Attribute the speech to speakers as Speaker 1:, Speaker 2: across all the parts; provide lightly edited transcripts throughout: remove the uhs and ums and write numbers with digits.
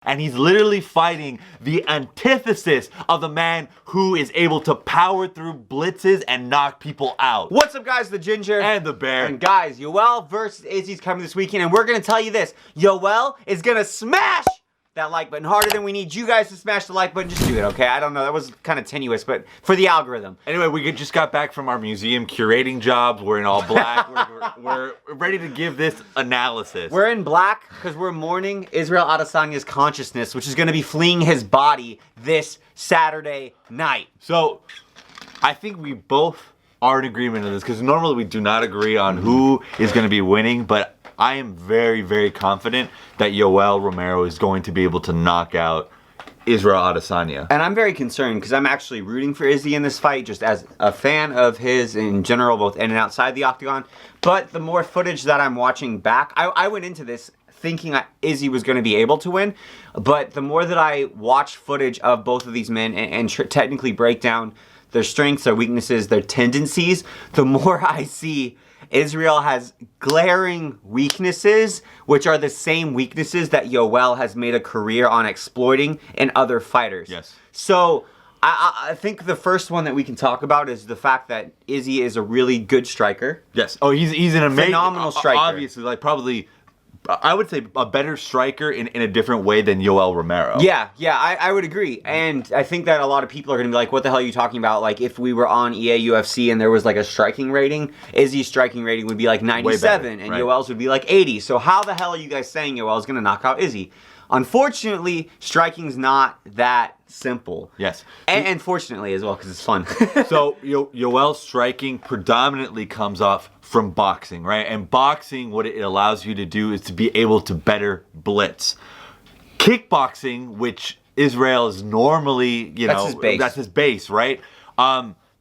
Speaker 1: And he's literally fighting the antithesis of the man who is able to power through blitzes and knock people out.
Speaker 2: What's up, guys? The Ginger.
Speaker 1: And the Bear.
Speaker 2: And guys, Yoel versus Izzy's coming this weekend, and we're going to tell you this. Yoel is going to smash that like button harder than we need you guys to smash the like button. Just do it, okay? I don't know. That was kind of tenuous, but for the algorithm.
Speaker 1: Anyway, we just got back from our museum curating jobs. We're in all black. we're ready to give this analysis.
Speaker 2: We're in black because we're mourning Israel Adesanya's consciousness, which is going to be fleeing his body this Saturday night.
Speaker 1: So, I think we both are in agreement on this because normally we do not agree on who is going to be winning, but I am very, very confident that Yoel Romero is going to be able to knock out Israel Adesanya.
Speaker 2: And I'm very concerned because I'm actually rooting for Izzy in this fight, just as a fan of his in general, both in and outside the octagon. But the more footage that I'm watching back, I went into this thinking Izzy was going to be able to win. But the more that I watch footage of both of these men and technically break down their strengths, their weaknesses, their tendencies, the more I see Israel has glaring weaknesses, which are the same weaknesses that Yoel has made a career on exploiting in other fighters.
Speaker 1: Yes.
Speaker 2: So I think the first one that we can talk about is the fact that Izzy is a really good striker.
Speaker 1: Yes. Oh, he's an amazing,
Speaker 2: phenomenal striker.
Speaker 1: Obviously, like probably, I would say a better striker in a different way than Yoel Romero.
Speaker 2: Yeah, I would agree. And I think that a lot of people are going to be like, what the hell are you talking about? Like, if we were on EA UFC and there was like a striking rating, Izzy's striking rating would be like 97 better, and right? Yoel's would be like 80. So how the hell are you guys saying Yoel's going to knock out Izzy? Unfortunately, striking's not that simple.
Speaker 1: Yes.
Speaker 2: And fortunately as well, because it's fun.
Speaker 1: So Yoel's striking predominantly comes off from boxing, right? And boxing, what it allows you to do is to be able to better blitz. Kickboxing, which Israel is normally, that's his base, right?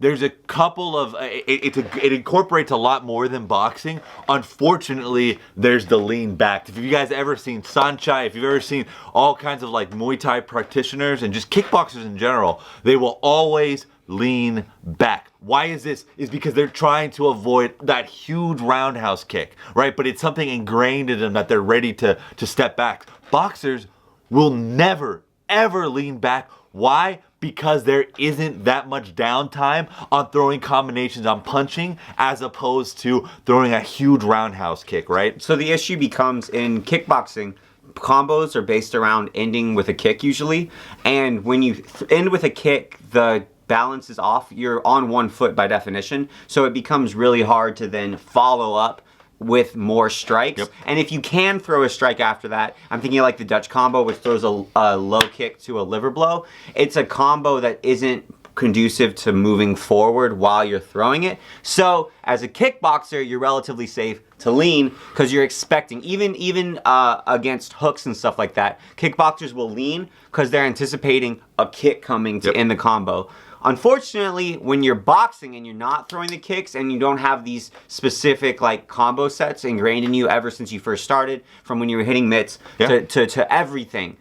Speaker 1: There's a couple of, it incorporates a lot more than boxing. Unfortunately, there's the lean back. If you guys ever seen Sanchai, if you've ever seen all kinds of like Muay Thai practitioners and just kickboxers in general, they will always lean back. Why is this? Is because they're trying to avoid that huge roundhouse kick, right? But it's something ingrained in them that they're ready to step back. Boxers will never, ever lean back. Why? Because there isn't that much downtime on throwing combinations on punching as opposed to throwing a huge roundhouse kick, right?
Speaker 2: So the issue becomes in kickboxing, combos are based around ending with a kick usually. And when you end with a kick, the balance is off. You're on one foot by definition. So it becomes really hard to then follow up with more strikes.
Speaker 1: Yep.
Speaker 2: And if you can throw a strike after that, I'm thinking like the Dutch combo, which throws a low kick to a liver blow. It's a combo that isn't conducive to moving forward while you're throwing it. So as a kickboxer, you're relatively safe to lean because you're expecting, even against hooks and stuff like that, kickboxers will lean because they're anticipating a kick coming to end the combo. Unfortunately, when you're boxing and you're not throwing the kicks and you don't have these specific like combo sets ingrained in you ever since you first started, from when you were hitting mitts to everything,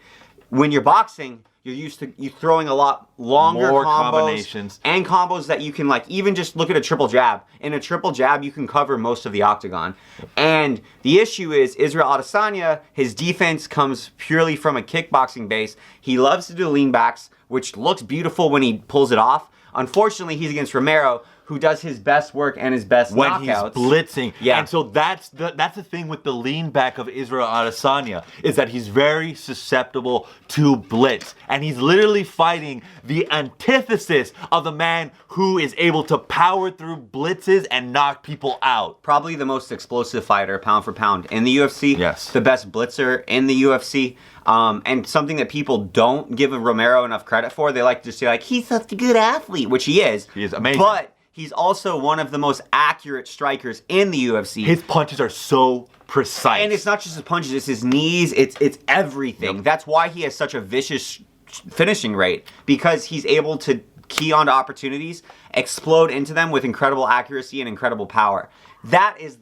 Speaker 2: when you're boxing, you're used to throwing a lot longer combinations and combos that you can like even just look at a triple jab. In a triple jab, you can cover most of the octagon. And the issue is Israel Adesanya, his defense comes purely from a kickboxing base. He loves to do lean backs, which looks beautiful when he pulls it off. Unfortunately, he's against Romero, who does his best work and his best
Speaker 1: when
Speaker 2: knockouts.
Speaker 1: He's blitzing.
Speaker 2: Yeah.
Speaker 1: And so that's the thing with the lean back of Israel Adesanya, is that he's very susceptible to blitz. And he's literally fighting the antithesis of the man who is able to power through blitzes and knock people out.
Speaker 2: Probably the most explosive fighter, pound for pound, in the UFC.
Speaker 1: Yes.
Speaker 2: The best blitzer in the UFC. And something that people don't give Romero enough credit for. They like to say, like, he's such a good athlete, which he is.
Speaker 1: He is amazing.
Speaker 2: But he's also one of the most accurate strikers in the UFC.
Speaker 1: His punches are so precise.
Speaker 2: And it's not just his punches, it's his knees, it's everything.
Speaker 1: Yep.
Speaker 2: That's why he has such a vicious finishing rate, because he's able to key onto opportunities, explode into them with incredible accuracy and incredible power. That is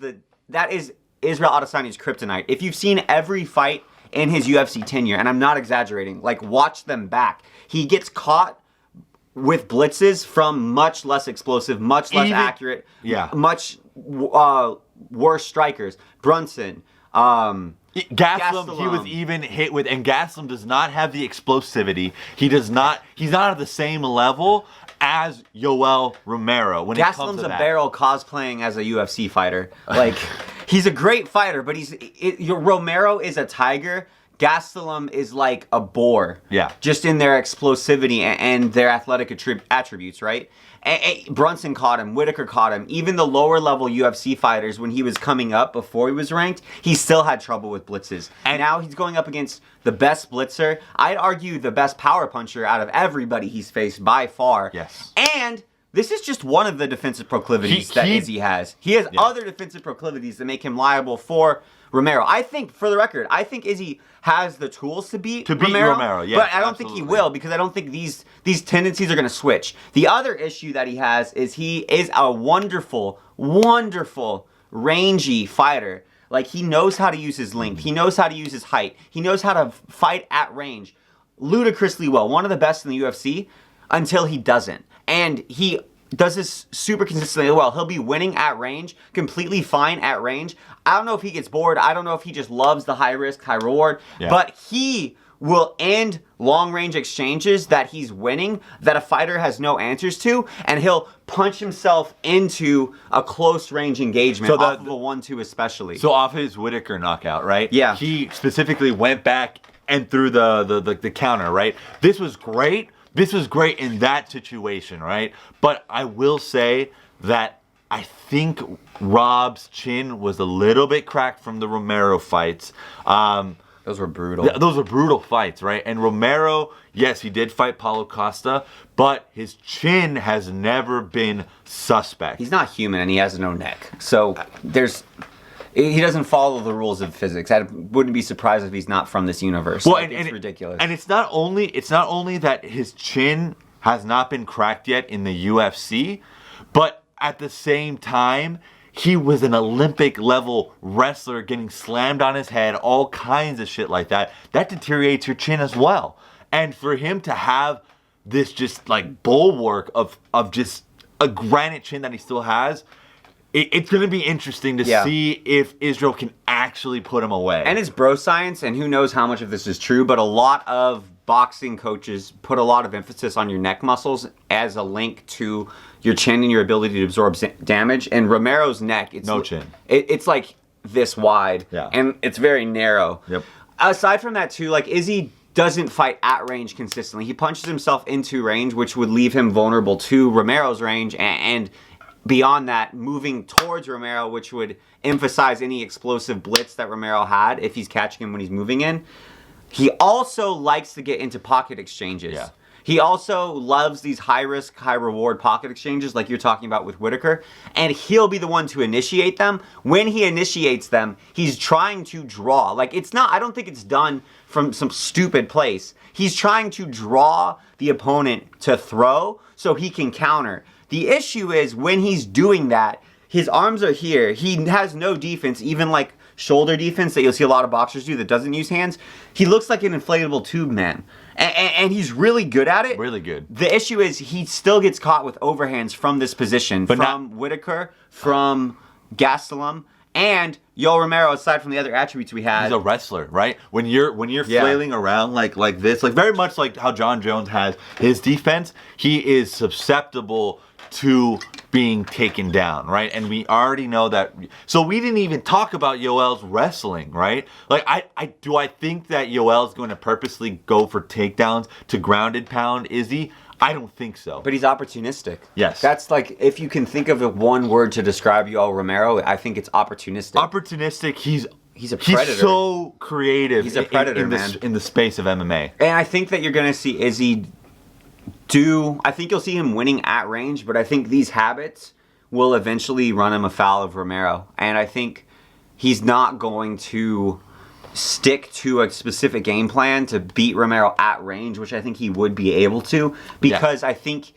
Speaker 2: Israel Adesanya's kryptonite. If you've seen every fight in his UFC tenure, and I'm not exaggerating, like watch them back, he gets caught with blitzes from much less explosive, much less accurate, much worse strikers. Brunson,
Speaker 1: Gastelum, he was even hit with, and Gastelum does not have the explosivity. He's not at the same level as Yoel Romero when it comes to
Speaker 2: Gastelum's a
Speaker 1: that.
Speaker 2: barrel cosplaying as a UFC fighter. Like, he's a great fighter, but Romero is a tiger. Gastelum is like a boar.
Speaker 1: Yeah.
Speaker 2: Just in their explosivity and their athletic attributes, right? Brunson caught him. Whitaker caught him. Even the lower level UFC fighters, when he was coming up before he was ranked, he still had trouble with blitzes. And now he's going up against the best blitzer. I'd argue the best power puncher out of everybody he's faced by far.
Speaker 1: Yes.
Speaker 2: And this is just one of the defensive proclivities that Izzy has. He has other defensive proclivities that make him liable for Romero. I think, for the record, Izzy has the tools to beat Romero.
Speaker 1: Yeah,
Speaker 2: but I don't think he will, because I don't think these tendencies are going to switch. The other issue that he has is he is a wonderful, wonderful, rangy fighter. Like, he knows how to use his length. He knows how to use his height. He knows how to fight at range ludicrously well. One of the best in the UFC until he doesn't. And he does this super consistently well. He'll be winning at range, completely fine at range. I don't know if he gets bored. I don't know if he just loves the high risk, high reward. Yeah. But he will end long range exchanges that he's winning that a fighter has no answers to, and he'll punch himself into a close range engagement off of a 1-2 especially.
Speaker 1: So off his Whitaker knockout, right?
Speaker 2: Yeah.
Speaker 1: He specifically went back and threw the counter, right? This was great. This was great in that situation, right? But I will say that I think Rob's chin was a little bit cracked from the Romero fights.
Speaker 2: Those were brutal.
Speaker 1: Those were brutal fights, right? And Romero, yes, he did fight Paulo Costa, but his chin has never been suspect.
Speaker 2: He's not human, and he has no neck. So he doesn't follow the rules of physics. I wouldn't be surprised if he's not from this universe.
Speaker 1: Well,
Speaker 2: it's ridiculous.
Speaker 1: And it's not only that his chin has not been cracked yet in the UFC, but at the same time, he was an Olympic level wrestler getting slammed on his head, all kinds of shit like that. That deteriorates your chin as well. And for him to have this just like bulwark of just a granite chin that he still has, it's going to be interesting to see if Israel can actually put him away.
Speaker 2: And it's bro science, and who knows how much of this is true, but a lot of boxing coaches put a lot of emphasis on your neck muscles as a link to your chin and your ability to absorb damage. And Romero's neck, it's
Speaker 1: no chin.
Speaker 2: It's like this wide,
Speaker 1: yeah,
Speaker 2: and it's very narrow.
Speaker 1: Yep.
Speaker 2: Aside from that, too, like Izzy doesn't fight at range consistently. He punches himself into range, which would leave him vulnerable to Romero's range, and beyond that, moving towards Romero, which would emphasize any explosive blitz that Romero had if he's catching him when he's moving in. He also likes to get into pocket exchanges.
Speaker 1: Yeah.
Speaker 2: He also loves these high-risk, high-reward pocket exchanges like you're talking about with Whitaker, and he'll be the one to initiate them. When he initiates them, he's trying to draw. Like, I don't think it's done from some stupid place. He's trying to draw the opponent to throw so he can counter. The issue is when he's doing that, his arms are here. He has no defense, even like shoulder defense that you'll see a lot of boxers do that doesn't use hands. He looks like an inflatable tube man. And he's really good at it.
Speaker 1: Really good.
Speaker 2: The issue is he still gets caught with overhands from this position, from Whitaker, from Gastelum, and Yoel Romero, aside from the other attributes we had.
Speaker 1: He's a wrestler, right? When you're flailing around like this, like very much like how John Jones has his defense, he is susceptible to being taken down, right? And we already know that. So we didn't even talk about Yoel's wrestling, right? Like, I think that Yoel's going to purposely go for takedowns to grounded pound Izzy? I don't think so.
Speaker 2: But he's opportunistic.
Speaker 1: Yes.
Speaker 2: That's like, if you can think of one word to describe Yoel Romero, I think it's opportunistic.
Speaker 1: Opportunistic. He's a predator. He's so creative.
Speaker 2: He's a predator,
Speaker 1: in the space of MMA.
Speaker 2: And I think that you're going to see Izzy I think you'll see him winning at range, but I think these habits will eventually run him afoul of Romero. And I think he's not going to stick to a specific game plan to beat Romero at range, which I think he would be able to, because I think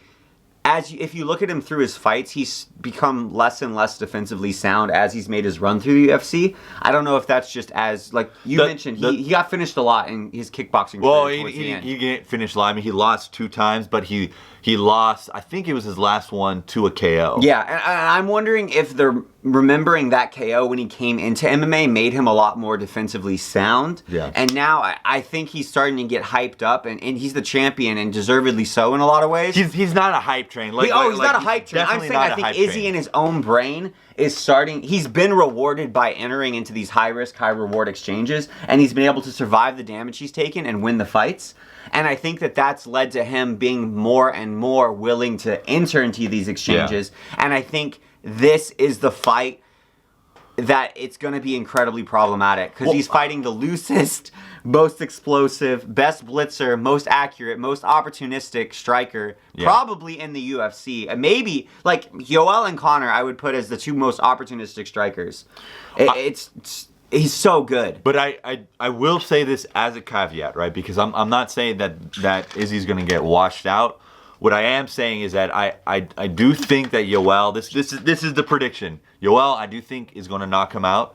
Speaker 2: if you look at him through his fights, he's become less and less defensively sound as he's made his run through the UFC. I don't know if that's just as, like you mentioned, he got finished a lot in his kickboxing career towards the end.
Speaker 1: He didn't finish a lot. I mean, he lost 2 times, but he lost, I think it was his last one, to a KO.
Speaker 2: Yeah, and I'm wondering if remembering that KO when he came into MMA made him a lot more defensively sound.
Speaker 1: Yeah.
Speaker 2: And now I think he's starting to get hyped up, and he's the champion, and deservedly so in a lot of ways.
Speaker 1: He's not a hype train.
Speaker 2: He's not a hype train. I'm saying I think Izzy in his own brain is starting. He's been rewarded by entering into these high risk, high reward exchanges, and he's been able to survive the damage he's taken and win the fights. And I think that that's led to him being more and more willing to enter into these exchanges. Yeah. And I think this is the fight that it's going to be incredibly problematic because he's fighting the loosest, most explosive, best blitzer, most accurate, most opportunistic striker probably in the UFC. Maybe like Yoel and Conor I would put as the two most opportunistic strikers. He's so good.
Speaker 1: But I will say this as a caveat, right? Because I'm not saying that Izzy's going to get washed out. What I am saying is that I do think that Yoel, this is the prediction. Yoel, I do think, is going to knock him out.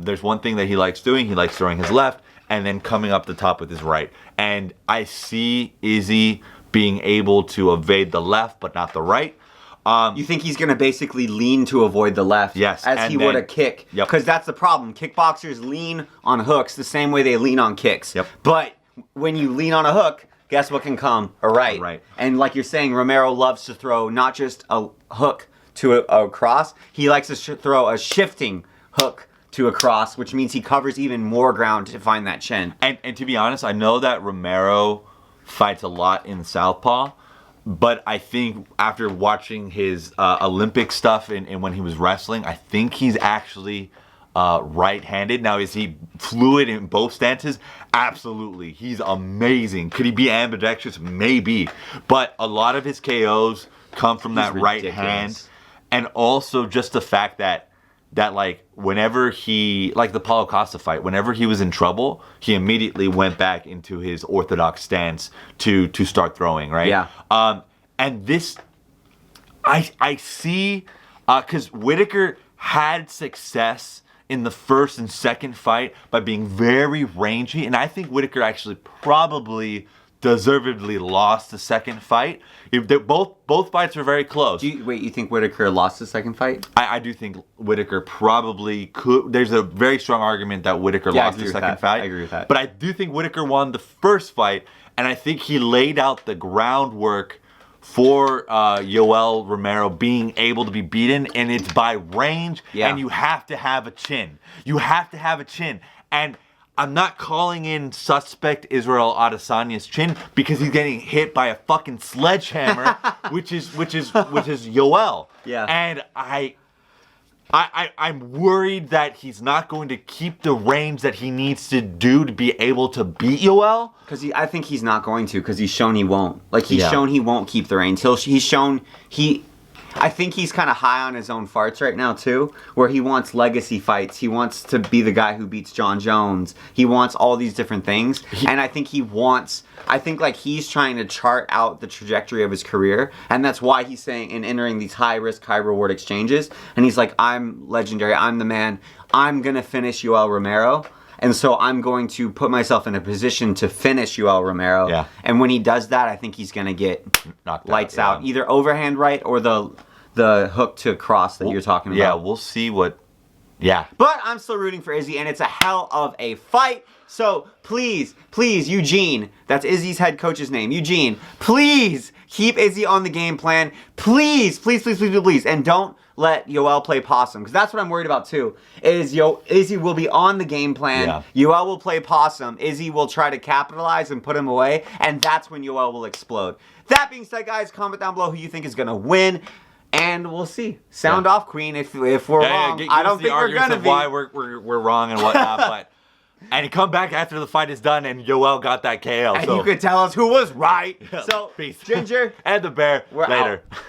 Speaker 1: There's one thing that he likes doing. He likes throwing his left and then coming up the top with his right. And I see Izzy being able to evade the left but not the right.
Speaker 2: You think he's going to basically lean to avoid the left as he would a kick?
Speaker 1: Yep.
Speaker 2: Because that's the problem. Kickboxers lean on hooks the same way they lean on kicks.
Speaker 1: Yep.
Speaker 2: But when you lean on a hook, guess what can come? A right.
Speaker 1: Right.
Speaker 2: And like you're saying, Romero loves to throw not just a hook to a cross. He likes to throw a shifting hook to a cross, which means he covers even more ground to find that chin.
Speaker 1: And to be honest, I know that Romero fights a lot in southpaw, but I think after watching his Olympic stuff and when he was wrestling, I think he's actually right-handed. Now, is he fluid in both stances? Absolutely. He's amazing. Could he be ambidextrous? Maybe. But a lot of his KOs come from that right hand. And also just the fact that like whenever he, like the Paulo Costa fight, whenever he was in trouble, he immediately went back into his orthodox stance to start throwing, right?
Speaker 2: Yeah.
Speaker 1: And this, I see, because Whittaker had success in the first and second fight by being very rangy, and I think Whittaker actually probably deservedly lost the second fight. Both fights were very close.
Speaker 2: You think Whittaker lost the second fight?
Speaker 1: I do think Whittaker probably could. There's a very strong argument that Whittaker lost the second fight.
Speaker 2: I agree with that.
Speaker 1: But I do think Whittaker won the first fight, and I think he laid out the groundwork for Yoel Romero being able to be beaten, and it's by range, and you have to have a chin. You have to have a chin. And I'm not calling in suspect Israel Adesanya's chin because he's getting hit by a fucking sledgehammer, which is Yoel.
Speaker 2: Yeah.
Speaker 1: And I'm worried that he's not going to keep the range that he needs to do to be able to beat Yoel.
Speaker 2: Because I think he's not going to, because he's shown he won't. Like, he's shown he won't keep the range. He's shown I think he's kind of high on his own farts right now, too, where he wants legacy fights. He wants to be the guy who beats John Jones. He wants all these different things. And I think he's trying to chart out the trajectory of his career. And that's why he's saying and entering these high-risk, high-reward exchanges. And he's like, I'm legendary. I'm the man. I'm going to finish Yoel Romero. And so I'm going to put myself in a position to finish Yoel Romero.
Speaker 1: Yeah.
Speaker 2: And when he does that, I think he's going to get
Speaker 1: knocked
Speaker 2: lights out. Either overhand right or the hook to cross that you're talking about.
Speaker 1: Yeah, we'll see what... Yeah.
Speaker 2: But I'm still rooting for Izzy, and it's a hell of a fight. So please, Eugene, that's Izzy's head coach's name, Eugene, please keep Izzy on the game plan. Please. And don't let Yoel play possum, because that's what I'm worried about too. Izzy will be on the game plan. Yeah. Yoel will play possum. Izzy will try to capitalize and put him away, and that's when Yoel will explode. That being said, guys, comment down below who you think is going to win. And we'll see. Sound off, Queen, if we're wrong.
Speaker 1: Give
Speaker 2: I don't think we're going to be.
Speaker 1: Why we're wrong and whatnot, but... And come back after the fight is done and Yoel got that KO.
Speaker 2: And you could tell us who was right.
Speaker 1: Yeah,
Speaker 2: so,
Speaker 1: peace.
Speaker 2: Ginger.
Speaker 1: And the Bear.
Speaker 2: We're
Speaker 1: later.
Speaker 2: Out.